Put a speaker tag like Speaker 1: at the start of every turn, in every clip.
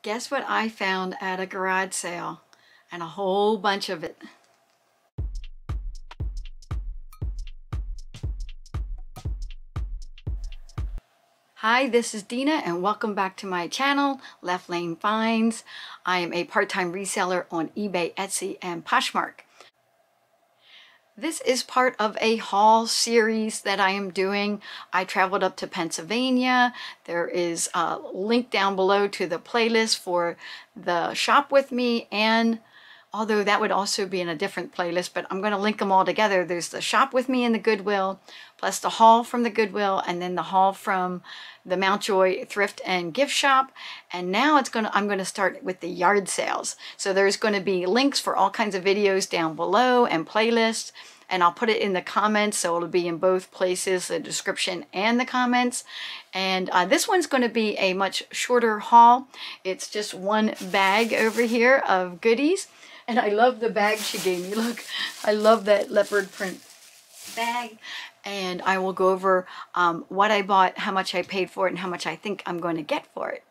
Speaker 1: Guess what I found at a garage sale? And a whole bunch of it. Hi, this is Dena and welcome back to my channel, Left Lane Finds. I am a part-time reseller on eBay, Etsy, and Poshmark. This is part of a haul series that I am doing. I traveled up to Pennsylvania. There is a link down below to the playlist for the shop with me, and although that would also be in a different playlist, but I'm going to link them all together. There's the shop with me in the Goodwill, plus the haul from the Goodwill, and then the haul from the Mountjoy thrift and gift shop. And now I'm going to start with the yard sales. So there's going to be links for all kinds of videos down below and playlists, and I'll put it in the comments, so it'll be in both places, the description and the comments. And this one's going to be a much shorter haul. It's just one bag over here of goodies. And I love the bag she gave me. Look, I love that leopard print bag. And I will go over what I bought, how much I paid for it, and how much I think I'm going to get for it.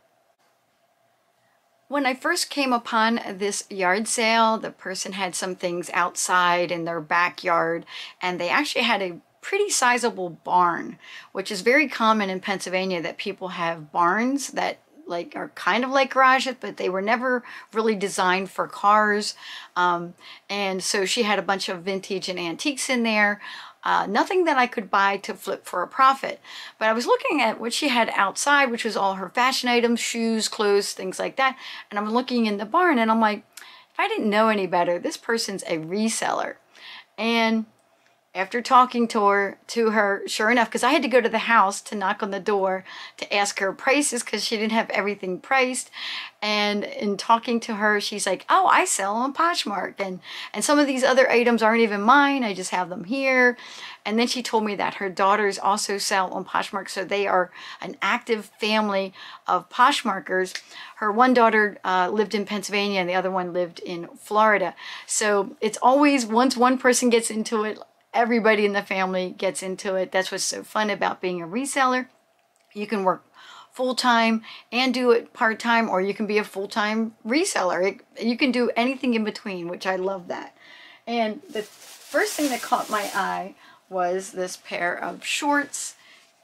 Speaker 1: When I first came upon this yard sale, the person had some things outside in their backyard, and they actually had a pretty sizable barn, which is very common in Pennsylvania, that people have barns that are kind of like garages, but they were never really designed for cars. And so she had a bunch of vintage and antiques in there. Nothing that I could buy to flip for a profit. But I was looking at what she had outside, which was all her fashion items, shoes, clothes, things like that. And I'm looking in the barn and I'm like, if I didn't know any better, this person's a reseller. And after talking to her, sure enough, because I had to go to the house to knock on the door to ask her prices because she didn't have everything priced. And in talking to her, she's like, oh, I sell on Poshmark. And some of these other items aren't even mine. I just have them here. And then she told me that her daughters also sell on Poshmark. So they are an active family of Poshmarkers. Her one daughter lived in Pennsylvania and the other one lived in Florida. So it's always, once one person gets into it, everybody in the family gets into it. That's what's so fun about being a reseller. You can work full-time and do it part-time, or you can be a full-time reseller. You can do anything in between, which I love that. And the first thing that caught my eye was this pair of shorts.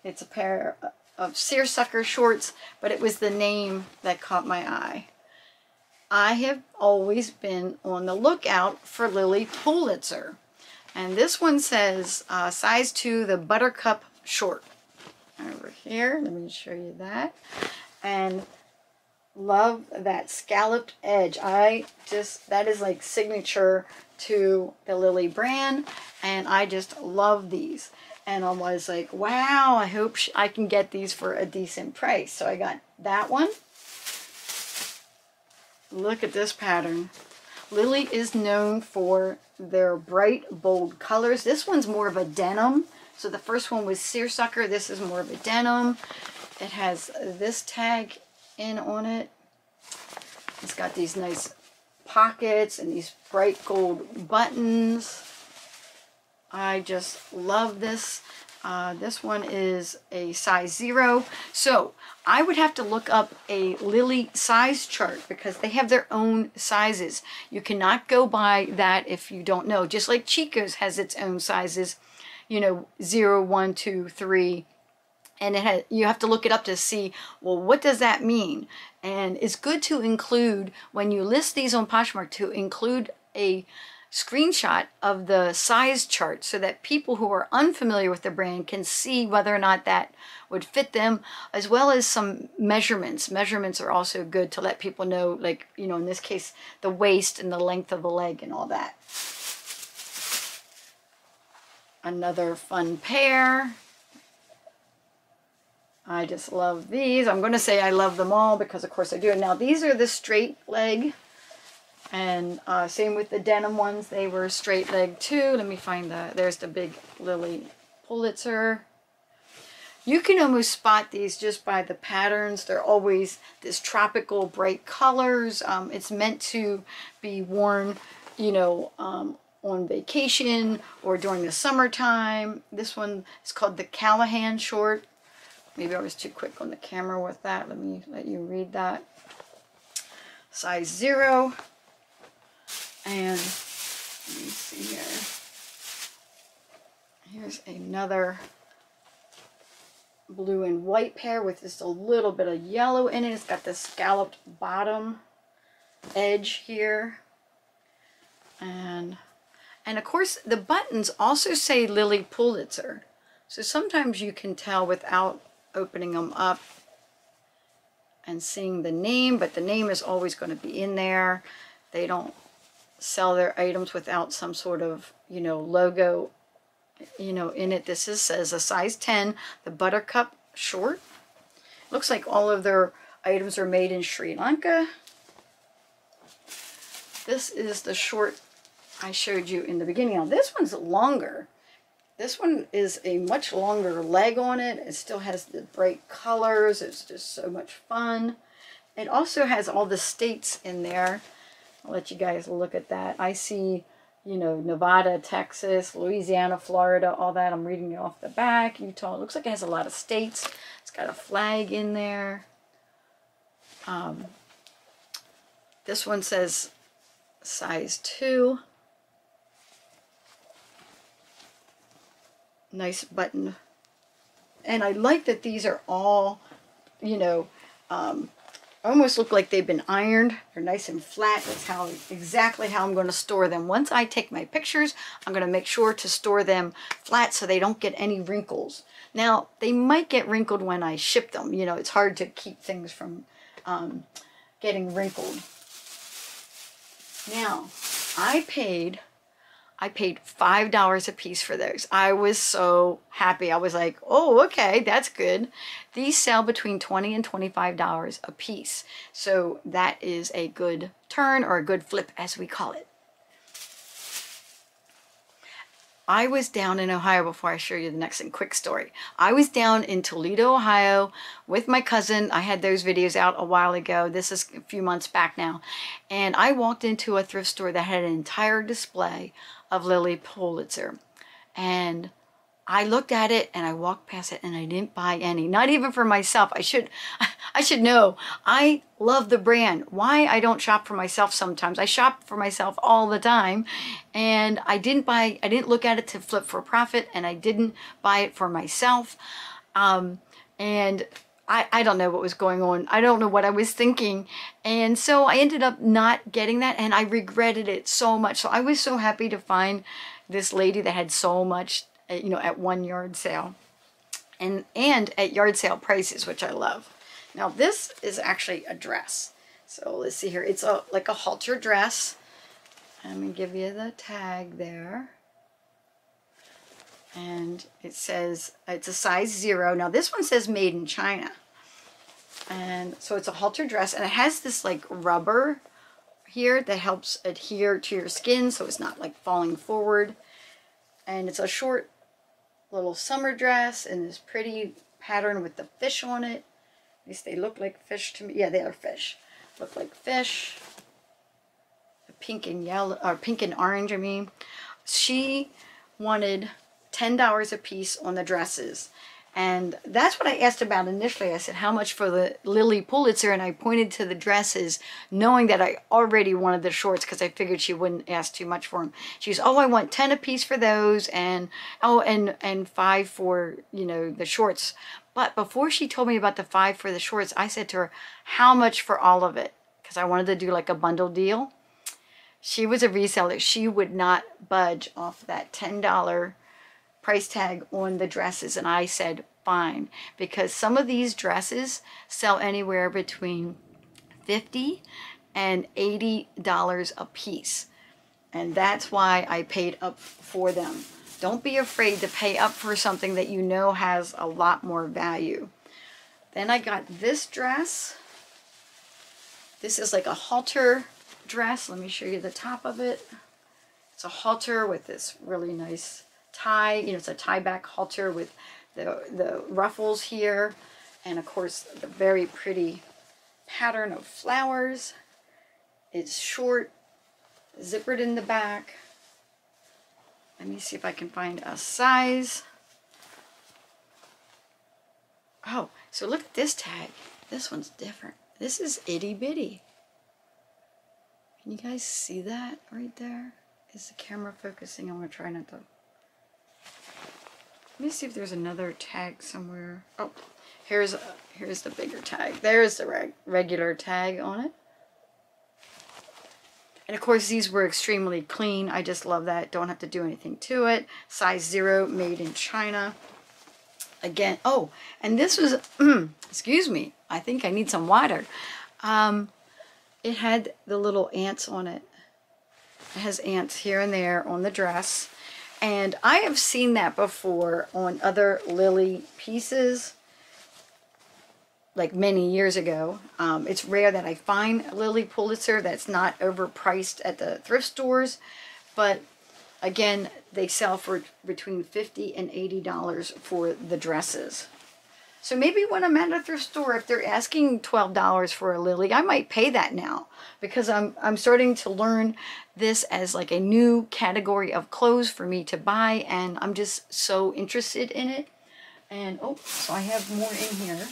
Speaker 1: It's a pair of seersucker shorts, but it was the name that caught my eye. I have always been on the lookout for Lilly Pulitzer. And this one says size 2, the buttercup short. Over here, let me show you that. And love that scalloped edge. That is like signature to the Lilly brand. And I just love these. And I was like, wow, I hope I can get these for a decent price. So I got that one. Look at this pattern. Lilly is known for their bright, bold colors. This one's more of a denim. So the first one was seersucker. This is more of a denim. It has this tag in on it. It's got these nice pockets and these bright gold buttons. I just love this. This one is a size 0. So I would have to look up a Lilly size chart because they have their own sizes. You cannot go by that if you don't know. Just like Chico's has its own sizes, you know, 0, 1, 2, 3. And you have to look it up to see, well, what does that mean? And it's good to include, when you list these on Poshmark, to include a screenshot of the size chart so that people who are unfamiliar with the brand can see whether or not that would fit them, as well as some measurements. Measurements are also good to let people know, like, you know, in this case, the waist and the length of the leg and all that. Another fun pair. I just love these. I'm going to say I love them all because, of course, I do. Now, these are the straight leg. And same with the denim ones. They were straight leg too. Let me find there's the big Lilly Pulitzer. You can almost spot these just by the patterns. They're always this tropical bright colors. It's meant to be worn, you know, on vacation or during the summertime. This one is called the Callahan short. Maybe I was too quick on the camera with that. Let me let you read that. size 0. And let me see here. Here's another blue and white pair with just a little bit of yellow in it. It's got the scalloped bottom edge here. And of course the buttons also say Lilly Pulitzer. So sometimes you can tell without opening them up and seeing the name, but the name is always going to be in there. They don't sell their items without some sort of, you know, logo, you know, in it. This says a size 10, the Buttercup short. Looks like all of their items are made in Sri Lanka. This is the short I showed you in the beginning. Now this one's longer. This one is a much longer leg on it. It still has the bright colors. It's just so much fun. It also has all the states in there. I'll let you guys look at that. I see, you know, Nevada, Texas, Louisiana, Florida, all that. I'm reading it off the back. Utah. It looks like it has a lot of states. It's got a flag in there. This one says size 2. Nice button. And I like that these are all, you know, almost look like they've been ironed. They're nice and flat. That's exactly how I'm going to store them. Once I take my pictures, I'm going to make sure to store them flat so they don't get any wrinkles. Now, they might get wrinkled when I ship them. You know, it's hard to keep things from getting wrinkled. Now, I paid $5 a piece for those. I was so happy. I was like, oh, okay, that's good. These sell between $20 and $25 a piece. So that is a good turn, or a good flip as we call it. I was down in Ohio, before I show you the next quick story. I was down in Toledo, Ohio with my cousin. I had those videos out a while ago. This is a few months back now. And I walked into a thrift store that had an entire display of Lilly Pulitzer. And I looked at it and I walked past it and I didn't buy any. Not even for myself. I should know. I love the brand. Why I don't shop for myself sometimes. I shop for myself all the time. And I didn't look at it to flip for profit, and I didn't buy it for myself. And I don't know what was going on. I don't know what I was thinking. And so I ended up not getting that, and I regretted it so much. So I was so happy to find this lady that had so much, you know, at one yard sale. And at yard sale prices, which I love. Now this is actually a dress. So let's see here. It's like a halter dress. Let me give you the tag there. And it says it's a size 0. Now this one says made in China. And so it's a halter dress, and it has this like rubber here that helps adhere to your skin so it's not like falling forward. And it's a short little summer dress in this pretty pattern with the fish on it. At least they look like fish to me. Yeah, they are fish. Look like fish. The pink and yellow, or pink and orange, I mean. She wanted $10 a piece on the dresses. And that's what I asked about initially. I said, how much for the Lilly Pulitzer? And I pointed to the dresses, knowing that I already wanted the shorts because I figured she wouldn't ask too much for them. She's, oh, I want 10 a piece for those, and oh, and 5 for, you know, the shorts. But before she told me about the 5 for the shorts, I said to her, how much for all of it? Because I wanted to do like a bundle deal. She was a reseller. She would not budge off that $10 price tag on the dresses. And I said, fine, because some of these dresses sell anywhere between $50 and $80 a piece. And that's why I paid up for them. Don't be afraid to pay up for something that you know has a lot more value. Then I got this dress. This is like a halter dress. Let me show you the top of it. It's a halter with this really nice tie. You know, it's a tie back halter with the ruffles here. And of course, the very pretty pattern of flowers. It's short, zippered in the back. Let me see if I can find a size. Oh, so look at this tag. This one's different. This is itty bitty. Can you guys see that right there? Is the camera focusing? I'm gonna try not to. Let me see if there's another tag somewhere. Oh, here's the bigger tag. There's the regular tag on it. And of course, these were extremely clean. I just love that. Don't have to do anything to it. Size 0, made in China. Again, oh, and this was, excuse me, I think I need some water. It had the little ants on it. It has ants here and there on the dress. And I have seen that before on other Lilly pieces, like many years ago. It's rare that I find Lilly Pulitzer that's not overpriced at the thrift stores. But again, they sell for between $50 and $80 for the dresses. So maybe when I'm at a thrift store, if they're asking $12 for a Lilly, I might pay that now, because I'm starting to learn this as like a new category of clothes for me to buy, and I'm just so interested in it. And oh, so I have more in here.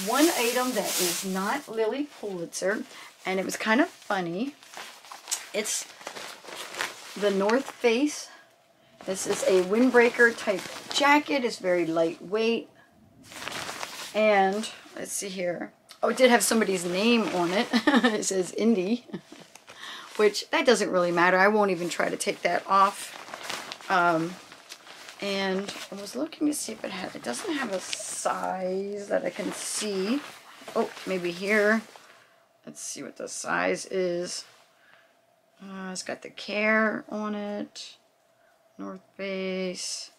Speaker 1: One item that is not Lilly Pulitzer, and it was kind of funny. It's the North Face. This is a windbreaker type jacket. It's very lightweight. And let's see here. Oh, it did have somebody's name on it. It says Indie, which that doesn't really matter. I won't even try to take that off. And I was looking to see if it doesn't have a size that I can see. Oh, maybe here. Let's see what the size is. It's got the Care on it. North Face.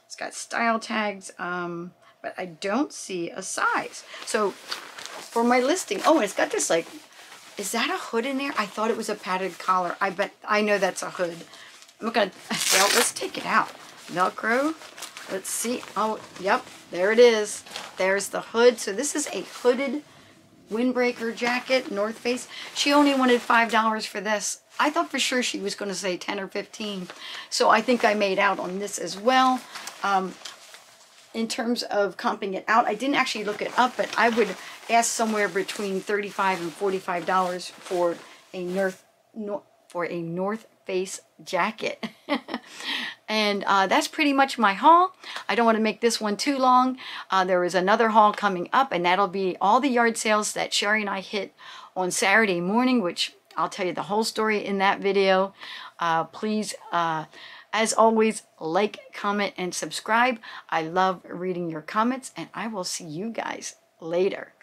Speaker 1: It's got style tags, but I don't see a size. So for my listing, oh, it's got this like, is that a hood in there? I thought it was a padded collar. I know that's a hood. I'm gonna, well, let's take it out. Velcro. Let's see. Oh, yep, there it is. There's the hood. So this is a hooded windbreaker jacket, North Face. She only wanted $5 for this. I thought for sure she was going to say 10 or 15. So I think I made out on this as well. In terms of comping it out, I didn't actually look it up, but I would ask somewhere between $35 and $45 for a North Face jacket. And that's pretty much my haul. I don't want to make this one too long. There is another haul coming up, and that'll be all the yard sales that Sherry and I hit on Saturday morning, which I'll tell you the whole story in that video. Please, as always, like, comment, and subscribe. I love reading your comments, and I will see you guys later.